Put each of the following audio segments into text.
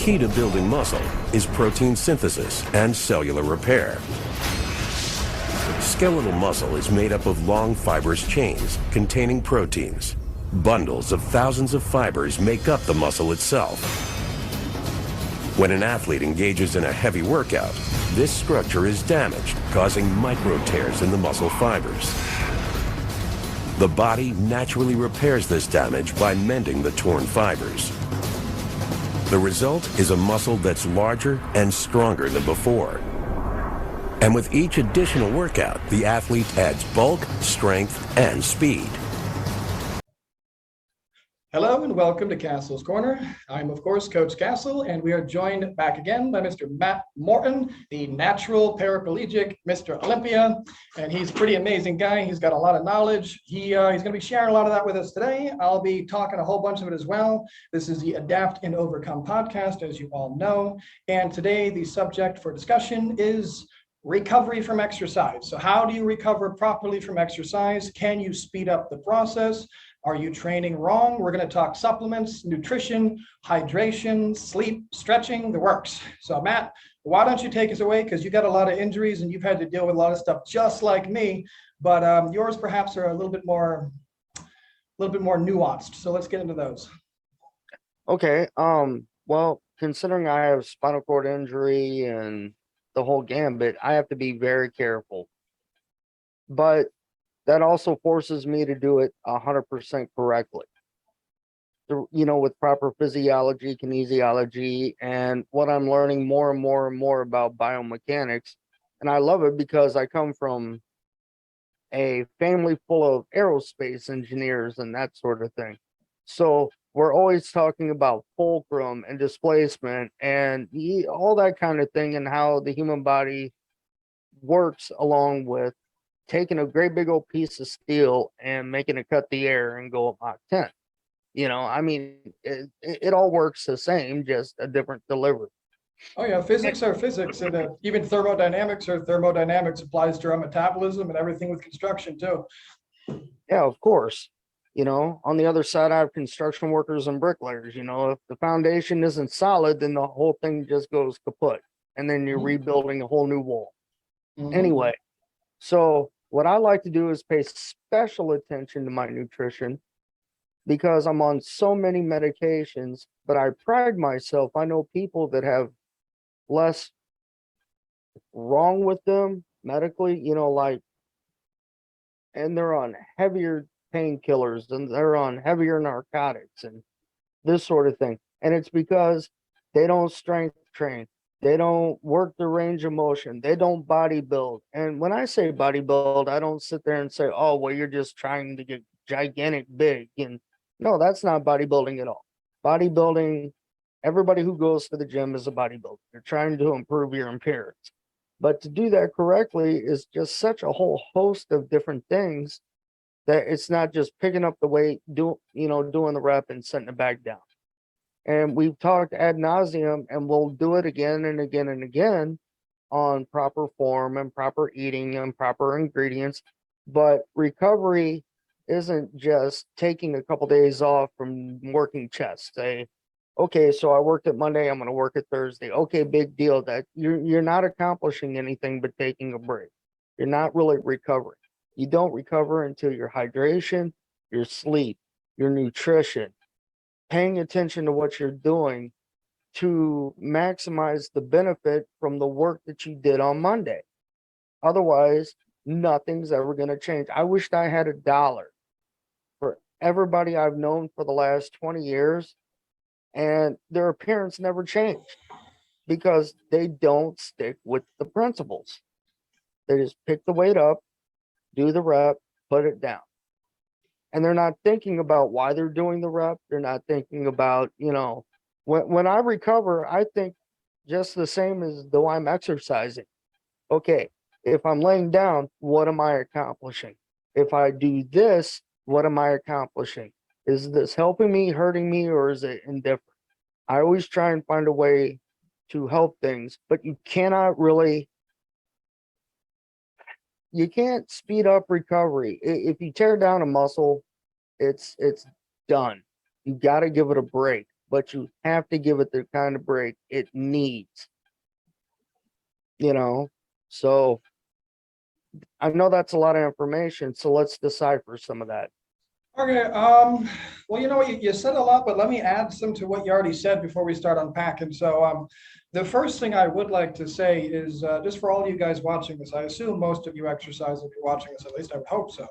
key to building muscle is protein synthesis and cellular repair. Skeletal muscle is made up of long fibrous chains containing proteins. Bundles of thousands of fibers make up the muscle itself. When an athlete engages in a heavy workout, this structure is damaged, causing micro tears in the muscle fibers. The body naturally repairs this damage by mending the torn fibers. The result is a muscle that's larger and stronger than before. And with each additional workout, the athlete adds bulk, strength, and speed. Hello and welcome to Castle's Corner. I'm, of course, Coach Castle, and we are joined back again by Mr. Matt Morton, the natural paraplegic Mr. Olympia. And he's a pretty amazing guy. He's got a lot of knowledge. He's going to be sharing a lot of that with us today. I'll be talking a whole bunch of it as well. This is the Adapt and Overcome podcast, as you all know. And today, the subject for discussion is recovery from exercise. So how do you recover properly from exercise? Can you speed up the process? Are you training wrong? We're going to talk supplements, nutrition, hydration, sleep, stretching, the works. So Matt, why don't you take us away? Because you got a lot of injuries and you've had to deal with a lot of stuff just like me, but yours perhaps are a little bit more nuanced. So let's get into those. Okay. Well, considering I have spinal cord injury and the whole gambit, I have to be very careful. But that also forces me to do it 100% correctly. With proper physiology, kinesiology, and what I'm learning more and more and more about biomechanics. And I love it because I come from a family full of aerospace engineers and that sort of thing. So we're always talking about fulcrum and displacement and all that kind of thing, and how the human body works along with taking a great big old piece of steel and making it cut the air and go at Mach 10. It all works the same, just a different delivery. Oh yeah, physics are physics, and even thermodynamics applies to our metabolism and everything with construction too. Yeah, of course. On the other side, I have construction workers and bricklayers. If the foundation isn't solid, then the whole thing just goes kaput, and then you're rebuilding a whole new wall. Anyway, so what I like to do is pay special attention to my nutrition because I'm on so many medications, but I pride myself. I know people that have less wrong with them medically, and they're on heavier painkillers and they're on heavier narcotics and this sort of thing. And it's because they don't strength train. They don't work the range of motion. They don't bodybuild. And when I say bodybuild, I don't sit there and say, oh, well, you're just trying to get gigantic big. And no, that's not bodybuilding at all. Bodybuilding, everybody who goes to the gym is a bodybuilder. You're trying to improve your appearance. But to do that correctly is just such a whole host of different things that it's not just picking up the weight, doing the rep and setting it back down. And we've talked ad nauseum, and we'll do it again and again and again on proper form and proper eating and proper ingredients. But recovery isn't just taking a couple days off from working chest. Say, okay, so I worked it Monday, I'm going to work it Thursday. Okay, big deal. That you're not accomplishing anything but taking a break. You're not really recovering. You don't recover until your hydration, your sleep, your nutrition, paying attention to what you're doing to maximize the benefit from the work that you did on Monday. Otherwise, nothing's ever going to change. I wished I had $1 for everybody I've known for the last 20 years, and their appearance never changed because they don't stick with the principles. They just pick the weight up, do the rep, put it down. And they're not thinking about why they're doing the rep. They're not thinking about, when I recover, I think just the same as though I'm exercising. Okay, if I'm laying down, what am I accomplishing? If I do this, what am I accomplishing? Is this helping me, hurting me, or is it indifferent? I always try and find a way to help things, but you can't speed up recovery. If you tear down a muscle, it's done. You got to give it a break. but you have to give it the kind of break it needs, you know? So I know that's a lot of information, so let's decipher some of that. Okay, well, you know what, you said a lot, but let me add some to what you already said before we start unpacking. So the first thing I would like to say is just for all of you guys watching this, I assume most of you exercise if you're watching this, at least I would hope so.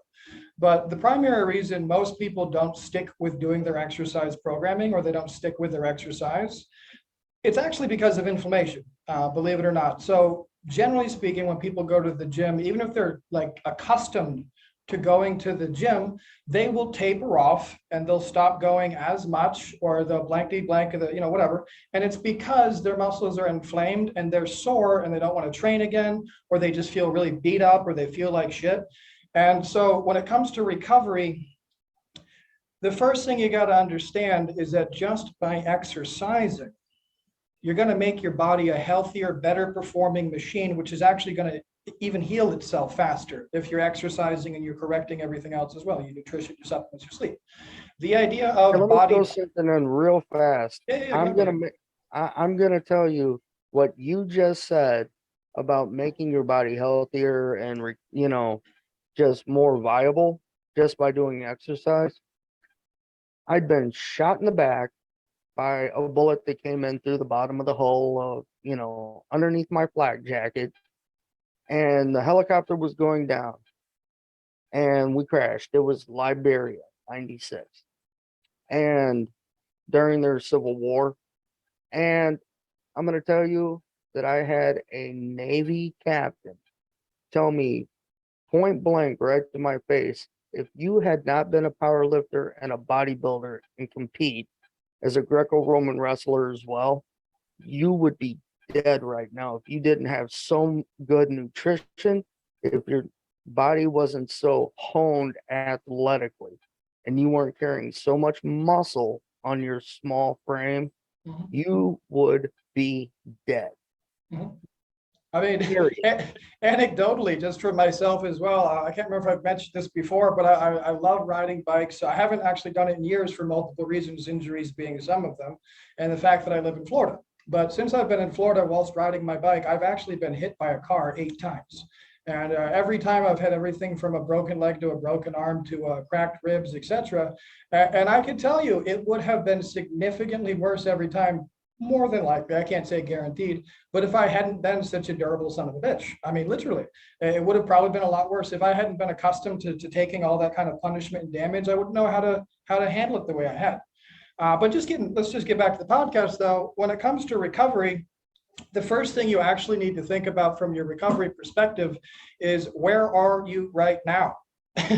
But the primary reason most people don't stick with doing their exercise programming, or they don't stick with their exercise, it's actually because of inflammation, believe it or not. So generally speaking, when people go to the gym, even if they're like accustomed to going to the gym, they will taper off and they'll stop going as much, or they'll blankety blank, you know, whatever. And it's because their muscles are inflamed and they're sore and they don't want to train again, or they just feel really beat up, or they feel like shit. And so when it comes to recovery, the first thing you got to understand is that just by exercising, you're going to make your body a healthier, better performing machine, which is actually going to even heal itself faster if you're exercising and you're correcting everything else as well, your nutrition, your supplements, your sleep. The idea of Let me throw something in real fast. I'm gonna tell you what you just said about making your body healthier and you know, just more viable just by doing exercise. I'd been shot in the back by a bullet that came in through the bottom of the hull of, you know, underneath my flak jacket. And the helicopter was going down and we crashed. It was Liberia, 96. And during their civil war. And I'm going to tell you that I had a Navy captain tell me point blank right to my face, if you had not been a power lifter and a bodybuilder and compete as a Greco-Roman wrestler as well, you would be dead right now if you didn't have so good nutrition, if your body wasn't so honed athletically, and you weren't carrying so much muscle on your small frame, you would be dead. I mean, anecdotally, just for myself as well, I can't remember if I've mentioned this before, but I love riding bikes. I haven't actually done it in years for multiple reasons, injuries being some of them, and the fact that I live in Florida. But since I've been in Florida whilst riding my bike, I've actually been hit by a car 8 times. And every time I've had everything from a broken leg to a broken arm to cracked ribs, etc. And I can tell you, it would have been significantly worse every time, more than likely. I can't say guaranteed, but if I hadn't been such a durable son of a bitch, I mean, literally, it would have probably been a lot worse. If I hadn't been accustomed to taking all that kind of punishment and damage, I wouldn't know how to handle it the way I had. But let's just get back to the podcast though. When it comes to recovery, the first thing you actually need to think about from your recovery perspective is, where are you right now?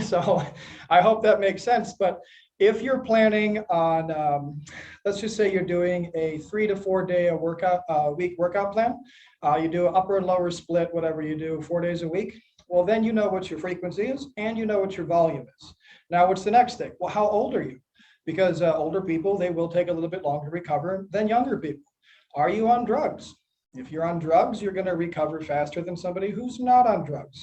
So I hope that makes sense. But if you're planning on, let's just say you're doing a 3 to 4 day week workout plan, you do an upper and lower split, whatever you do, 4 days a week. Well, then you know what your frequency is and you know what your volume is. Now, what's the next thing? Well, how old are you? Because older people, they will take a little bit longer to recover than younger people. Are you on drugs? If you're on drugs, you're going to recover faster than somebody who's not on drugs.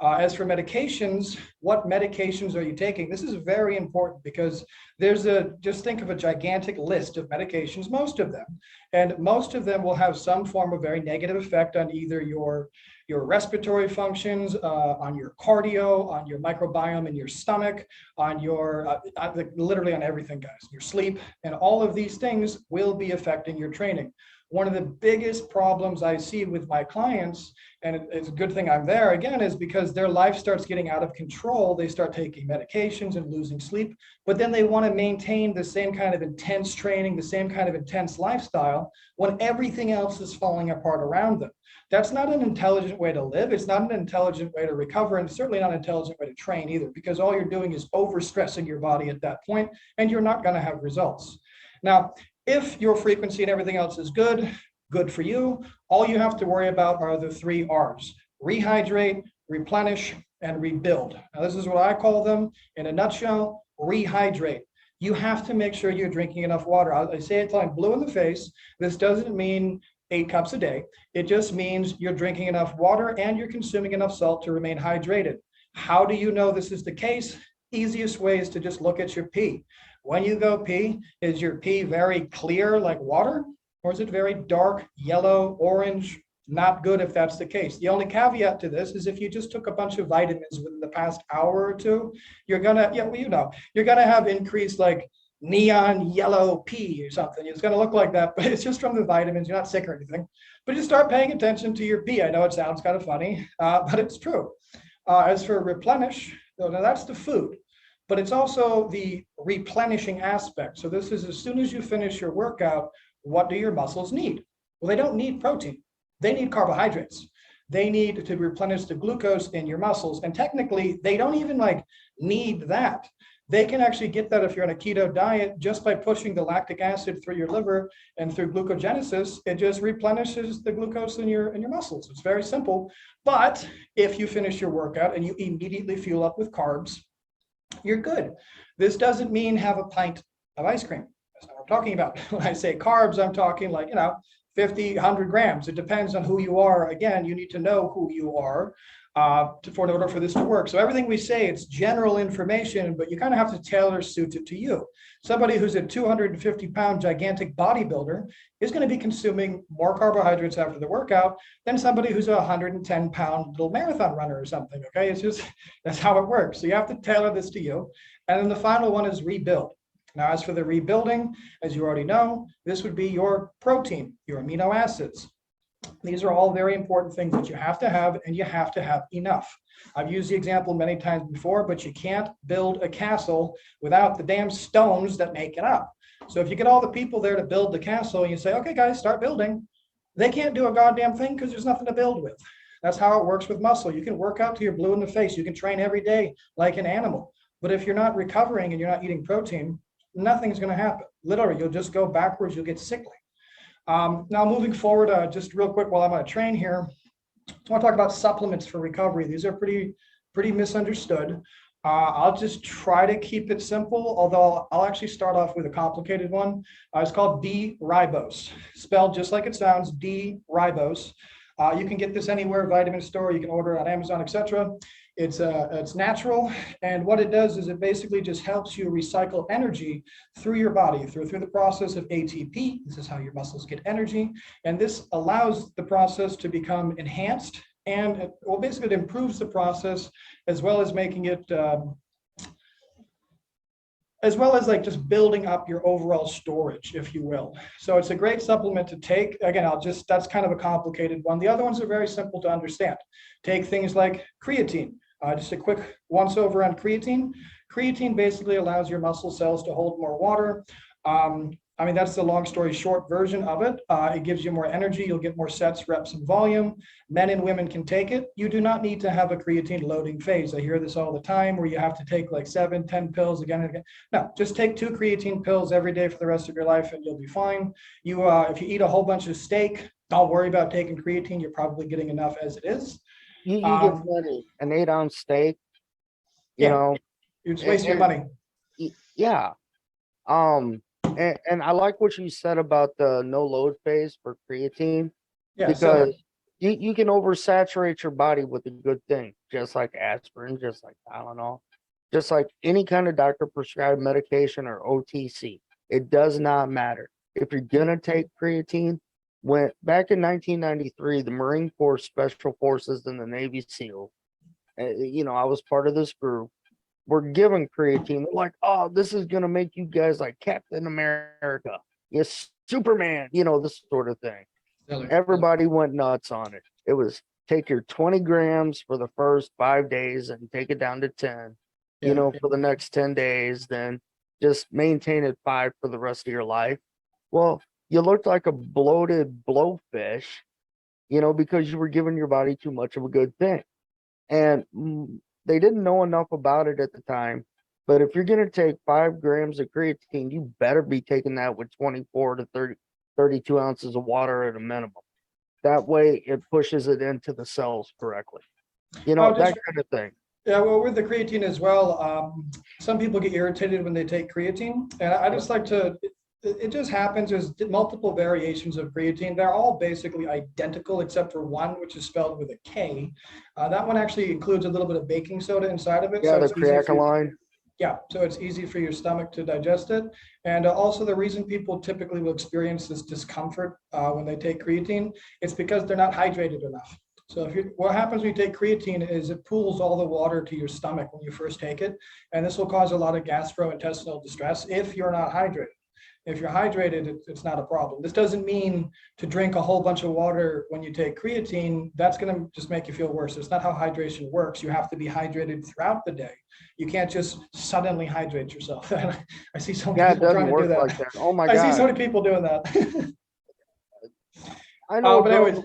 As for medications, what medications are you taking? This is very important because just think of a gigantic list of medications, most of them, and most of them will have some form of very negative effect on either your respiratory functions, on your cardio, on your microbiome in your stomach, on your, literally on everything, guys, your sleep, and all of these things will be affecting your training. One of the biggest problems I see with my clients, and it's a good thing I'm there again, is because their life starts getting out of control. They start taking medications and losing sleep, but then they want to maintain the same kind of intense training, the same kind of intense lifestyle when everything else is falling apart around them. That's not an intelligent way to live. It's not an intelligent way to recover, and certainly not an intelligent way to train either, because all you're doing is overstressing your body at that point, and you're not going to have results. Now, if your frequency and everything else is good for you, all you have to worry about are the 3 R's: rehydrate, replenish, and rebuild. Now, this is what I call them in a nutshell: rehydrate. You have to make sure you're drinking enough water. I say it till I'm blue in the face. This doesn't mean 8 cups a day. It just means you're drinking enough water and you're consuming enough salt to remain hydrated. How do you know this is the case? Easiest way is to just look at your pee. when you go pee, is your pee very clear like water, or is it very dark, yellow, orange? Not good if that's the case. The only caveat to this is if you just took a bunch of vitamins within the past hour or two, you're gonna, yeah, well, you're gonna have increased like neon yellow pee or something. It's gonna look like that, but it's just from the vitamins. You're not sick or anything. But just start paying attention to your pee. I know it sounds kind of funny, but it's true. As for replenish, now that's the food, but it's also the replenishing aspect. So this is as soon as you finish your workout, what do your muscles need? Well, they don't need protein. They need carbohydrates. They need to replenish the glucose in your muscles. And technically, they don't even like need that. They can actually get that if you're on a keto diet just by pushing the lactic acid through your liver and through glucogenesis. It just replenishes the glucose in your muscles. It's very simple. But if you finish your workout and you immediately fuel up with carbs, you're good. This doesn't mean have a pint of ice cream. That's not what I'm talking about. When I say carbs, I'm talking like, 50, 100 grams. It depends on who you are. Again, you need to know who you are in order for this to work. So everything we say, it's general information, but you kind of have to tailor suit it to you. Somebody who's a 250-pound gigantic bodybuilder is going to be consuming more carbohydrates after the workout than somebody who's a 110-pound little marathon runner or something, okay? It's just, that's how it works. So you have to tailor this to you. And then the final one is rebuild. Now, as for the rebuilding, as you already know, this would be your protein, your amino acids. These are all very important things that you have to have, and you have to have enough. I've used the example many times before, but you can't build a castle without the damn stones that make it up. So if you get all the people there to build the castle and you say, okay, guys, start building, they can't do a goddamn thing because there's nothing to build with. That's how it works with muscle. You can work out till you're blue in the face. You can train every day like an animal. But if you're not recovering and you're not eating protein, nothing's going to happen. Literally, you'll just go backwards. You'll get sickly. Now, moving forward, just real quick while I'm on a train here, I want to talk about supplements for recovery. These are pretty misunderstood. I'll just try to keep it simple, although I'll actually start off with a complicated one. It's called D-ribose, spelled just like it sounds, D-ribose. You can get this anywhere, vitamin store, you can order it on Amazon, etc. It's natural, and what it does is it basically just helps you recycle energy through your body, through the process of ATP. This is how your muscles get energy, and this allows the process to become enhanced, and basically it improves the process as well as making it, as well as like just building up your overall storage, if you will. So it's a great supplement to take. Again, that's kind of a complicated one. The other ones are very simple to understand. Take things like creatine. Just a quick once over on creatine. Creatine basically allows your muscle cells to hold more water. That's the long story short version of it. It gives you more energy. You'll get more sets, reps, and volume. Men and women can take it. You do not need to have a creatine loading phase. I hear this all the time where you have to take like 7, 10 pills again and again. No, just take 2 creatine pills every day for the rest of your life and you'll be fine. If you eat a whole bunch of steak, don't worry about taking creatine. You're probably getting enough as it is. You get plenty. An 8-ounce steak, you're just wasting your money. Yeah. And I like what you said about the no load phase for creatine, because you can oversaturate your body with a good thing, just like aspirin, just like Tylenol, just like any kind of doctor prescribed medication or OTC. It does not matter. If you're going to take creatine, back in 1993, the Marine Corps Special Forces and the Navy SEAL, I was part of this group, were given creatine. They're like, oh, this is going to make you guys like Captain America. Yes, Superman, this sort of thing. Everybody went nuts on it. It was take your 20 grams for the first 5 days and take it down to 10, for the next 10 days, then just maintain it 5 for the rest of your life. Well, you looked like a bloated blowfish, because you were giving your body too much of a good thing. And they didn't know enough about it at the time. But if you're going to take 5 grams of creatine, you better be taking that with 24 to 32 ounces of water at a minimum. That way it pushes it into the cells correctly. That kind of thing. Yeah, well, with the creatine as well, some people get irritated when they take creatine. And I just like to, it just happens. There's multiple variations of creatine. They're all basically identical except for one, which is spelled with a K. That one actually includes a little bit of baking soda inside of it. Yeah, so the creacoline. Yeah, so it's easy for your stomach to digest it. And also the reason people typically will experience this discomfort when they take creatine, it's because they're not hydrated enough. So what happens when you take creatine is it pools all the water to your stomach when you first take it. And this will cause a lot of gastrointestinal distress if you're not hydrated. If you're hydrated, it's not a problem. This doesn't mean to drink a whole bunch of water when you take creatine. That's going to just make you feel worse. It's not how hydration works. You have to be hydrated throughout the day. You can't just suddenly hydrate yourself. I see so many people trying to do that. Like that. Oh my God. God. I see so many people doing that. I know, but anyways,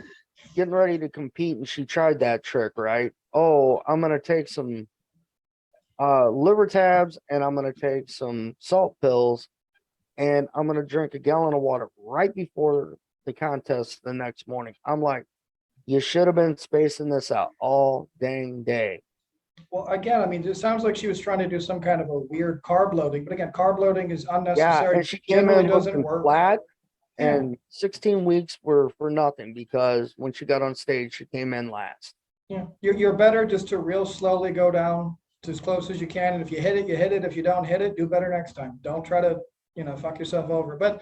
getting ready to compete, and she tried that trick, right? Oh, I'm going to take some liver tabs, and I'm going to take some salt pills, and I'm going to drink a gallon of water right before the contest the next morning. I'm like, you should have been spacing this out all dang day. Well, again, I mean, it sounds like she was trying to do some kind of a weird carb loading, but again, carb loading is unnecessary. Yeah, and she came generally in doesn't looking work. flat, and 16 weeks were for nothing because when she got on stage, she came in last. Yeah, you're better just to real slowly go down to as close as you can. And if you hit it, you hit it. If you don't hit it, do better next time. Don't try to, fuck yourself over. But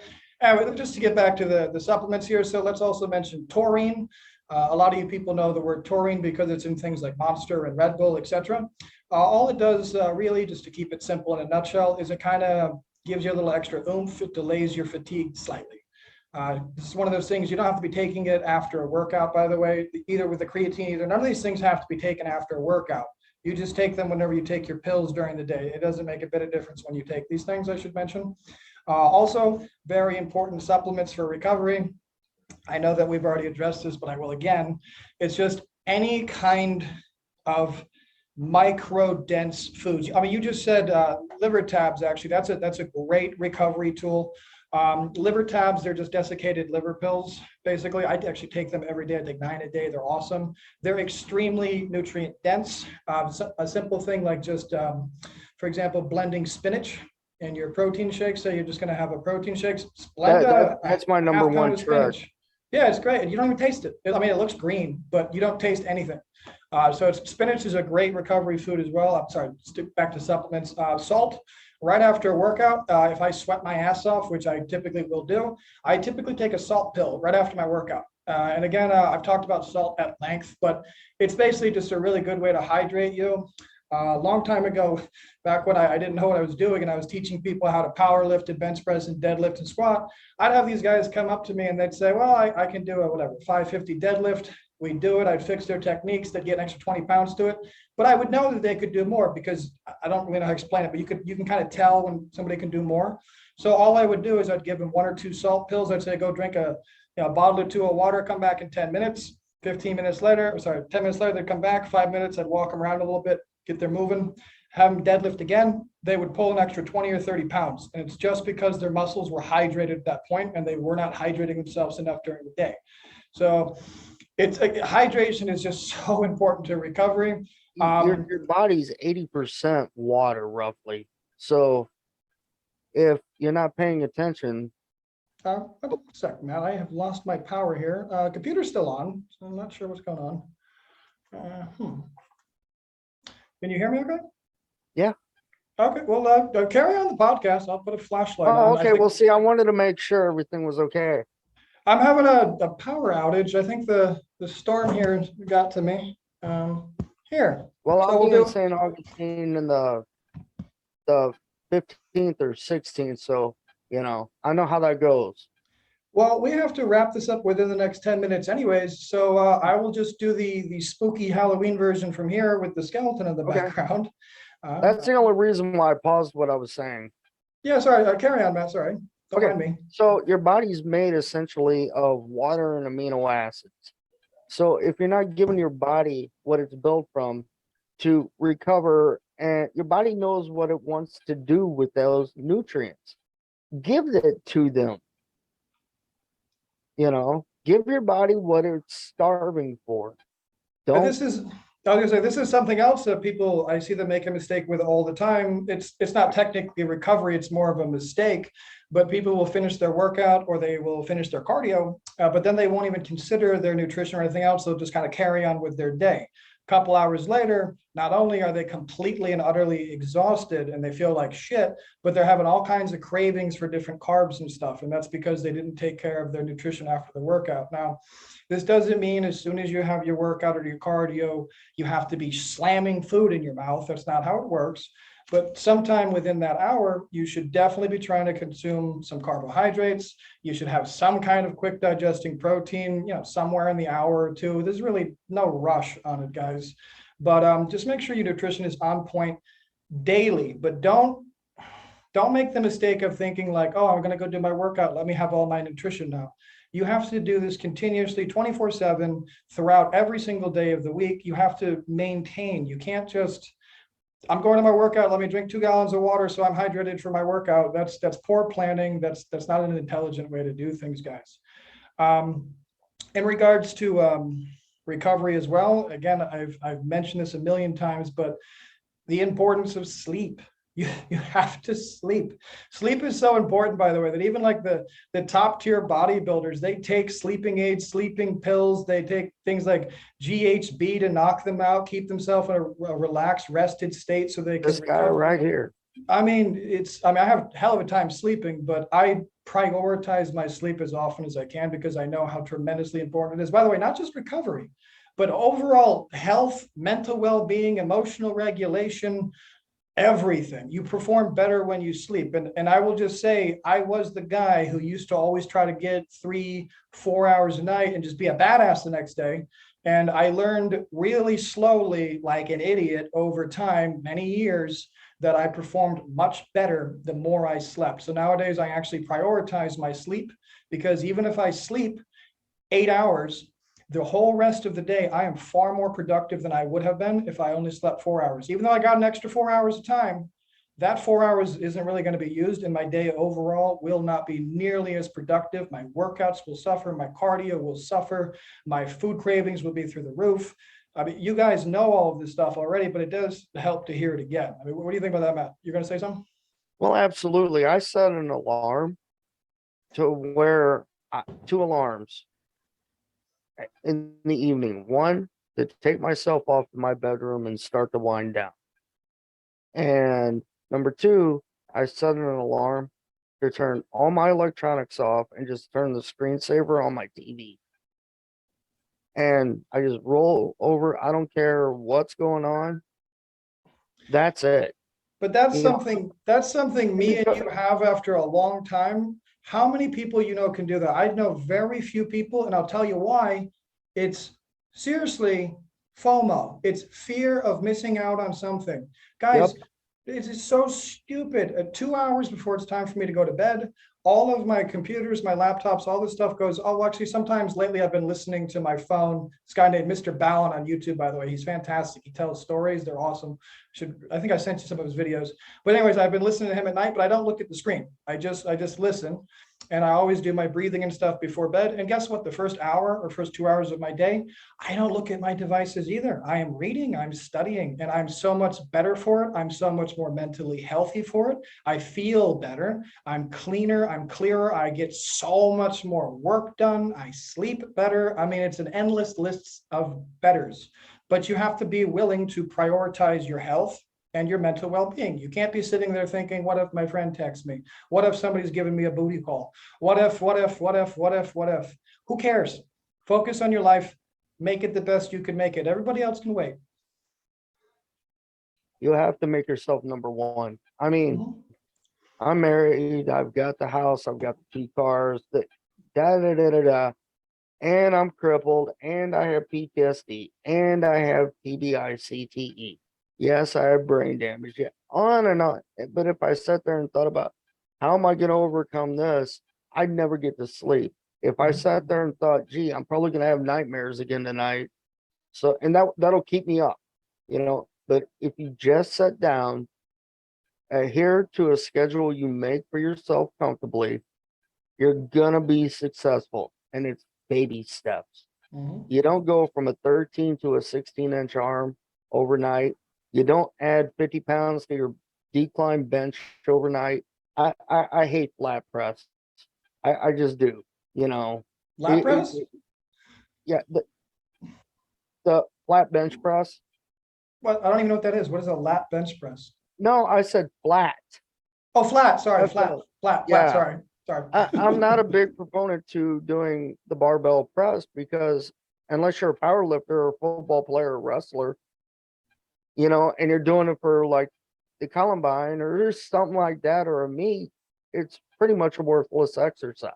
just to get back to the supplements here. So let's also mention taurine. A lot of you people know the word taurine because it's in things like Monster and Red Bull, etc. All it does really, just to keep it simple in a nutshell, is it kind of gives you a little extra oomph. It delays your fatigue slightly. This is one of those things you don't have to be taking it after a workout, by the way, either with the creatine, either. None of these things have to be taken after a workout. You just take them whenever you take your pills during the day. It doesn't make a bit of difference when you take these things, I should mention. Also, very important supplements for recovery. I know that we've already addressed this, but I will again. It's just any kind of micro-dense foods. I mean, you just said liver tabs, actually. That's a great recovery tool. Liver tabs, they're just desiccated liver pills. Basically, I actually take them every day. I take 9 a day. They're awesome. They're extremely nutrient dense. A simple thing like just, for example, blending spinach in your protein shake. So you're just going to have a protein shake. That's my number one trick. Yeah, it's great. And you don't even taste it. I mean, it looks green, but you don't taste anything. So spinach is a great recovery food as well. I'm sorry, stick back to supplements. Salt. Right after a workout, if I sweat my ass off, which I typically will do, I typically take a salt pill right after my workout. And again, I've talked about salt at length, but it's basically just a really good way to hydrate you. A long time ago, back when I didn't know what I was doing and I was teaching people how to power lift and bench press and deadlift and squat, I'd have these guys come up to me and they'd say, well, I can do a 550 deadlift. We'd do it. I'd fix their techniques. They'd get an extra 20 pounds to it. But I would know that they could do more because I don't really know how to explain it, but you can kind of tell when somebody can do more. So all I would do is I'd give them 1 or 2 salt pills. I'd say, go drink a bottle or 2 of water, come back in 10 minutes. 10 minutes later, they'd come back, 5 minutes. I'd walk them around a little bit, get them moving, have them deadlift again. They would pull an extra 20 or 30 pounds. And it's just because their muscles were hydrated at that point and they were not hydrating themselves enough during the day. So hydration is just so important to recovery. Your body's 80% water, roughly. So if you're not paying attention. A sec, Matt, I have lost my power here. Computer's still on, so I'm not sure what's going on. Can you hear me okay? Yeah. Okay, well, carry on the podcast. I'll put a flashlight on. Okay, well, see, I wanted to make sure everything was okay. I'm having a power outage. I think the storm here got to me. Here. Well, I'll be in St. Augustine in the 15th or 16th, so, I know how that goes. Well, we have to wrap this up within the next 10 minutes anyways, so I will just do the spooky Halloween version from here with the skeleton in the background. That's the only reason why I paused what I was saying. Yeah, sorry. Carry on, Matt. Sorry. Don't mind me. So your body's made essentially of water and amino acids. So if you're not giving your body what it's built from to recover, and your body knows what it wants to do with those nutrients, give it to them. Give your body what it's starving for. This is something else that people, I see them make a mistake with all the time. It's not technically recovery, it's more of a mistake, but people will finish their workout or they will finish their cardio, but then they won't even consider their nutrition or anything else. They'll just kind of carry on with their day. couple hours later, not only are they completely and utterly exhausted and they feel like shit, but they're having all kinds of cravings for different carbs and stuff. And that's because they didn't take care of their nutrition after the workout. Now, this doesn't mean as soon as you have your workout or your cardio, you have to be slamming food in your mouth. That's not how it works. But sometime within that hour, you should definitely be trying to consume some carbohydrates. You should have some kind of quick digesting protein, somewhere in the hour or two. There's really no rush on it, guys. But just make sure your nutrition is on point daily. But don't make the mistake of thinking like, oh, I'm going to go do my workout. Let me have all my nutrition now. You have to do this continuously 24/7 throughout every single day of the week. You have to maintain. You can't just, I'm going to my workout, let me drink 2 gallons of water so I'm hydrated for my workout. That's poor planning. That's not an intelligent way to do things, guys. In regards to recovery as well, again, I've mentioned this a million times, but the importance of sleep. You have to sleep. Sleep is so important, by the way, that even like the top tier bodybuilders, they take sleeping aids, sleeping pills. They take things like GHB to knock them out, keep themselves in a relaxed, rested state so they can This guy right here. I mean, I have a hell of a time sleeping, but I prioritize my sleep as often as I can because I know how tremendously important it is. By the way, not just recovery, but overall health, mental well-being, emotional regulation, everything. You perform better when you sleep. And I will just say, I was the guy who used to always try to get 3-4 hours a night and just be a badass the next day. And I learned really slowly, like an idiot over time, many years, that I performed much better the more I slept. So nowadays I actually prioritize my sleep, because even if I sleep 8 hours, the whole rest of the day, I am far more productive than I would have been if I only slept 4 hours. Even though I got an extra 4 hours of time, that 4 hours isn't really going to be used, and my day overall will not be nearly as productive. My workouts will suffer, my cardio will suffer, my food cravings will be through the roof. I mean, you guys know all of this stuff already, but it does help to hear it again. I mean, what do you think about that, Matt? You're going to say something? Well, absolutely. I set an alarm to where 2 alarms in the evening. One, to take myself off to my bedroom and start to wind down. And number 2, I set an alarm to turn all my electronics off and just turn the screensaver on my TV. And I just roll over. I don't care what's going on. That's it. But that's something me and you have after a long time. How many people can do that? I know very few people, and I'll tell you why. It's seriously FOMO. It's fear of missing out on something. Guys, it's so stupid. 2 hours before it's time for me to go to bed, all of my computers, my laptops, all this stuff goes, oh, actually, sometimes lately I've been listening to my phone. This guy named Mr. Ballon on YouTube, by the way. He's fantastic. He tells stories. They're awesome. I think I sent you some of his videos. But anyways, I've been listening to him at night, but I don't look at the screen. I just listen. And I always do my breathing and stuff before bed. And guess what? The first hour or first 2 hours of my day, I don't look at my devices either. I am reading, I'm studying, and I'm so much better for it. I'm so much more mentally healthy for it. I feel better. I'm cleaner. I'm clearer. I get so much more work done. I sleep better. I mean, it's an endless list of betters. But you have to be willing to prioritize your health and your mental well-being. You can't be sitting there thinking, what if my friend texts me? What if somebody's giving me a booty call? What if? Who cares? Focus on your life. Make it the best you can make it. Everybody else can wait. You have to make yourself number one. I mean, I'm married. I've got the house. I've got the 2 cars. And I'm crippled. And I have PTSD. And I have TBICTE. Yes, I have brain damage. Yeah, on and on. But if I sat there and thought about how am I going to overcome this, I'd never get to sleep. If I sat there and thought, gee, I'm probably going to have nightmares again tonight. So, and that'll keep me up, But if you just sit down, adhere to a schedule you make for yourself comfortably, you're going to be successful. And it's baby steps. You don't go from a 13 to a 16-inch arm overnight. You don't add 50 pounds to your decline bench overnight. I hate flat press. I just do, Lap press? Yeah. The flat bench press. What? I don't even know what that is. What is a lat bench press? No, I said flat. Oh, flat. Sorry, That's flat, a- flat. yeah. Sorry, sorry. I'm not a big proponent to doing the barbell press because unless you're a power lifter or a football player or wrestler, you know, and you're doing it for like the Columbine or something like that or a meet, it's pretty much a worthless exercise.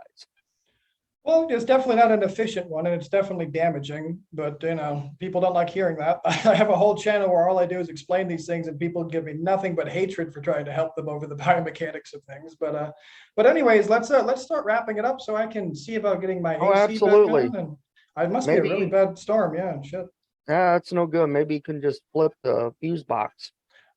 Well, it's definitely not an efficient one, and it's definitely damaging. But you know, people don't like hearing that. I have a whole channel where all I do is explain these things, and people give me nothing but hatred for trying to help them over the biomechanics of things. But anyways, let's start wrapping it up so I can see about getting my Oh, AC absolutely. back on. And it must be a really Maybe, bad storm. Yeah, shit. yeah, it's no good. Maybe you can just flip the fuse box.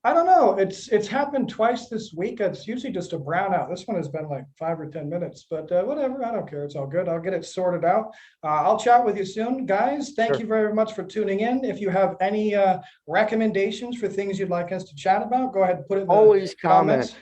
I don't know. It's happened twice this week. It's usually just a brownout. This one has been like 5 or 10 minutes, but whatever. I don't care. It's all good. I'll get it sorted out. I'll chat with you soon, guys. Thank Sure. you very much for tuning in. If you have any recommendations for things you'd like us to chat about, go ahead and put it in the Always comments. comment.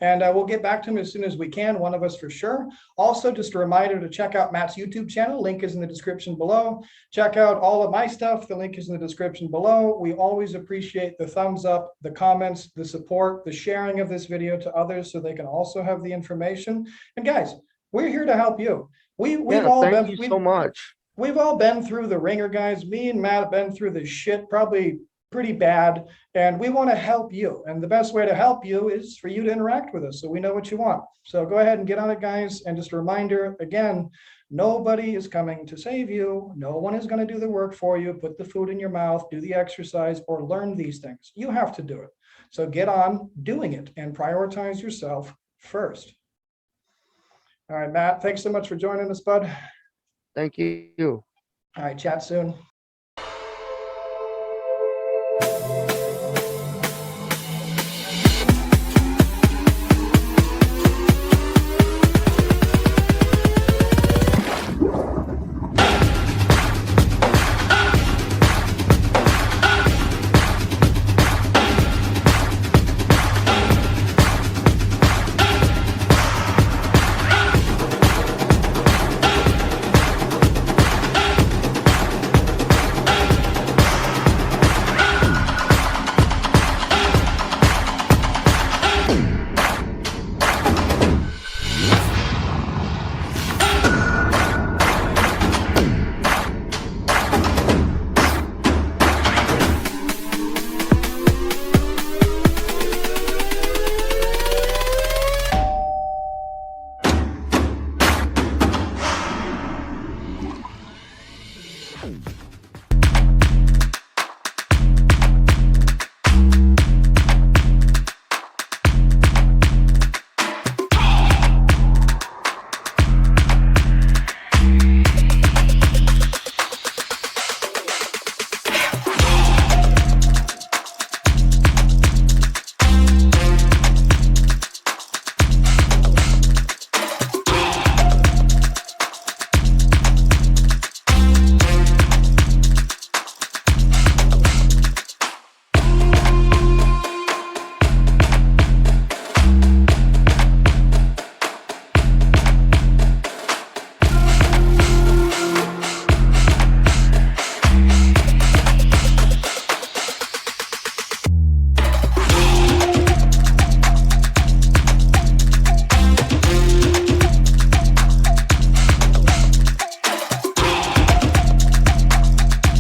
And we'll get back to him as soon as we can, one of us for sure. Also, just a reminder to check out Matt's YouTube channel. Link is in the description below. Check out all of my stuff. The link is in the description below. We always appreciate the thumbs up, the comments, the support, the sharing of this video to others so they can also have the information. And guys, we're here to help you. We've all Thank been you so much. We've all been through the ringer, guys. Me and Matt have been through the shit, probably pretty bad, and we want to help you. And the best way to help you is for you to interact with us so we know what you want. So go ahead and get on it, guys. And just a reminder, again, nobody is coming to save you. No one is going to do the work for you. Put the food in your mouth, do the exercise, or learn these things. You have to do it. So get on doing it and prioritize yourself first. All right, Matt, thanks so much for joining us, bud. Thank you. All right, chat soon.